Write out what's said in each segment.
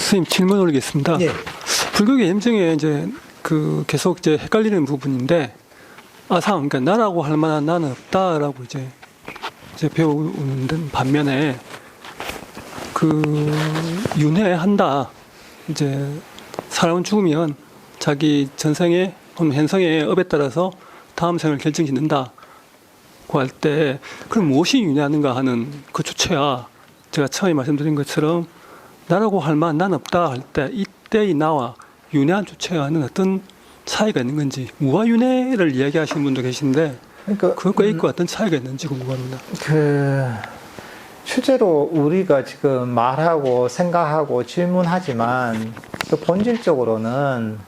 선생님 질문 올리겠습니다. 예. 불교계驗증에 이제 계속 이제 헷갈리는 부분인데 아상, 그러니까 나라고 할 만한 나는 없다라고 이제 배우는 반면에 윤회한다. 이제 사람은 죽으면 자기 전생의 혹은 현생의 업에 따라서 다음 생을 결정짓는다고 할 때 그럼 무엇이 윤회하는가 하는 그 주체와 제가 처음에 말씀드린 것처럼 나라고 할 만한 나는 없다 할 때 이때의 나와 윤회한 주체와는 어떤 차이가 있는 건지 무아윤회를 이야기하시는 분도 계신데 그러니까 그것과 이것과 어떤 차이가 있는지 궁금합니다. 실제로 우리가 지금 말하고 생각하고 질문하지만 그 본질적으로는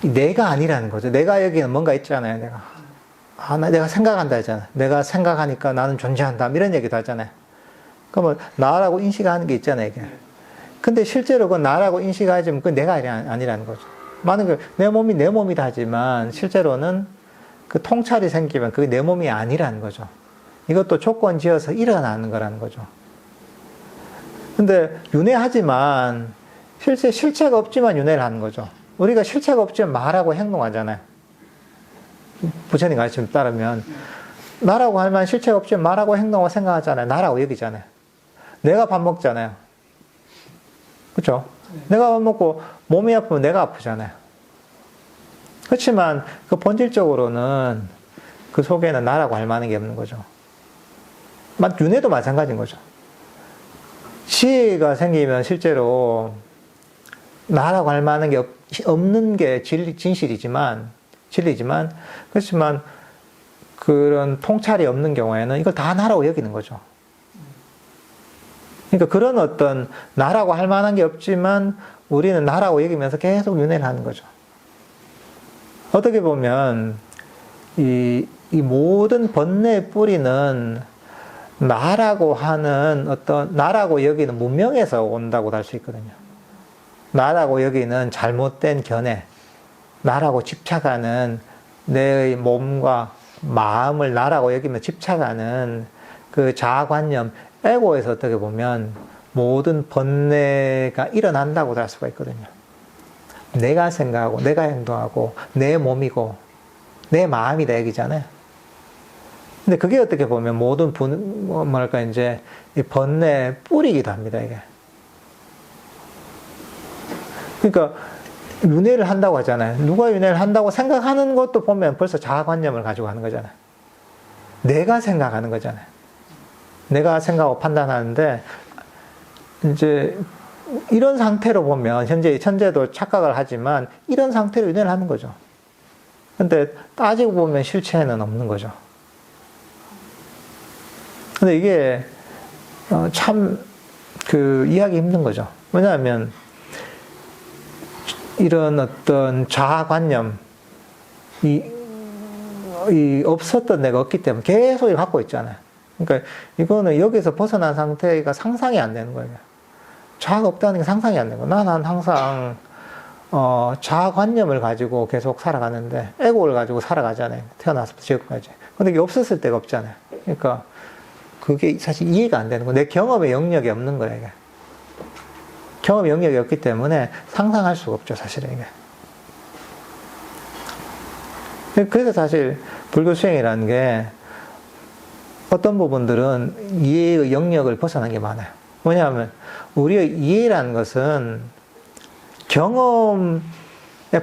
내가 아니라는 거죠. 내가 여기는 뭔가 있잖아요. 내가 생각한다 하잖아요. 내가 생각하니까 나는 존재한다. 이런 얘기도 하잖아요. 그러면 나라고 인식하는 게 있잖아요. 이게. 근데 실제로 그 나라고 인식하지만 그 내가 아니라는 거죠. 많은 내 몸이 내 몸이다 하지만 실제로는 그 통찰이 생기면 그게 내 몸이 아니라는 거죠. 이것도 조건 지어서 일어나는 거라는 거죠. 근데 윤회하지만 실체가 없지만 윤회를 하는 거죠. 우리가 실체가 없지만 말하고 행동하잖아요. 부처님 가르침 따르면 나라고 할 만한 실체가 없지만 말하고 행동하고 생각하잖아요. 나라고 여기잖아요. 내가 밥 먹잖아요. 그렇죠? 내가 밥 먹고 몸이 아프면 내가 아프잖아요. 그렇지만 그 본질적으로는 그 속에는 나라고 할 만한 게 없는 거죠. 윤회도 마찬가지인 거죠. 지혜가 생기면 실제로 나라고 할 만한 게 없는 게 진리지만 그렇지만 그런 통찰이 없는 경우에는 이걸 다 나라고 여기는 거죠. 그러니까 그런 어떤 나라고 할 만한 게 없지만 우리는 나라고 여기면서 계속 윤회를 하는 거죠. 어떻게 보면 이 모든 번뇌의 뿌리는 나라고 하는 나라고 여기는 문명에서 온다고 할 수 있거든요. 나라고 여기는 잘못된 견해, 나라고 집착하는 내 몸과 마음을 나라고 여기면 집착하는 그 자아관념, 에고에서 어떻게 보면 모든 번뇌가 일어난다고 할 수가 있거든요. 내가 생각하고, 내가 행동하고, 내 몸이고, 내 마음이다 얘기잖아요. 근데 그게 어떻게 보면 모든 이제 이 번뇌의 뿌리이기도 합니다, 이게. 그러니까 윤회를 한다고 하잖아요. 누가 윤회를 한다고 생각하는 것도 보면 벌써 자아관념을 가지고 하는 거잖아요. 내가 생각하는 거잖아요. 내가 생각하고 판단하는데 이제 이런 상태로 보면 현재도 착각을 하지만 이런 상태로 윤회를 하는 거죠. 근데 따지고 보면 실체는 없는 거죠. 근데 이게 참 이해하기 힘든 거죠. 왜냐하면 이런 어떤 자아관념 이 없었던 내가 없기 때문에 계속 갖고 있잖아요. 그러니까 이거는 여기서 벗어난 상태가 상상이 안 되는 거예요. 자아가 없다는 게 상상이 안 되는 거예요. 난 항상 자아관념을 가지고 계속 살아가는데 에고를 가지고 살아가잖아요. 태어나서부터 지금까지. 근데 이게 없었을 때가 없잖아요. 그러니까 그게 사실 이해가 안 되는 거예요. 내 경험의 영역이 없는 거예요. 이게. 경험의 영역이 없기 때문에 상상할 수가 없죠. 사실은 이게. 그래서 사실 불교 수행이라는 게 어떤 부분들은 이해의 영역을 벗어난 게 많아요. 왜냐하면 우리의 이해라는 것은 경험의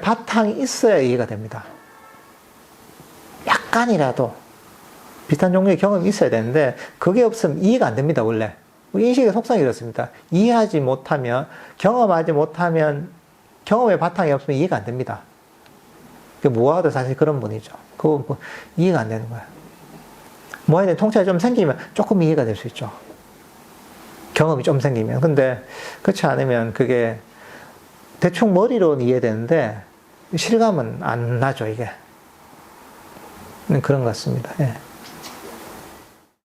바탕이 있어야 이해가 됩니다. 약간이라도 비슷한 종류의 경험이 있어야 되는데 그게 없으면 이해가 안 됩니다. 원래 인식의 속성이 그렇습니다. 이해하지 못하면, 경험하지 못하면 경험의 바탕이 없으면 이해가 안 됩니다. 모아도 사실 그런 분이죠. 그거 이해가 안 되는 거예요. 모아에 대한 통찰이 좀 생기면 조금 이해가 될 수 있죠. 경험이 좀 생기면. 근데 그렇지 않으면 그게 대충 머리로는 이해되는데 실감은 안 나죠, 이게. 그런 것 같습니다. 예.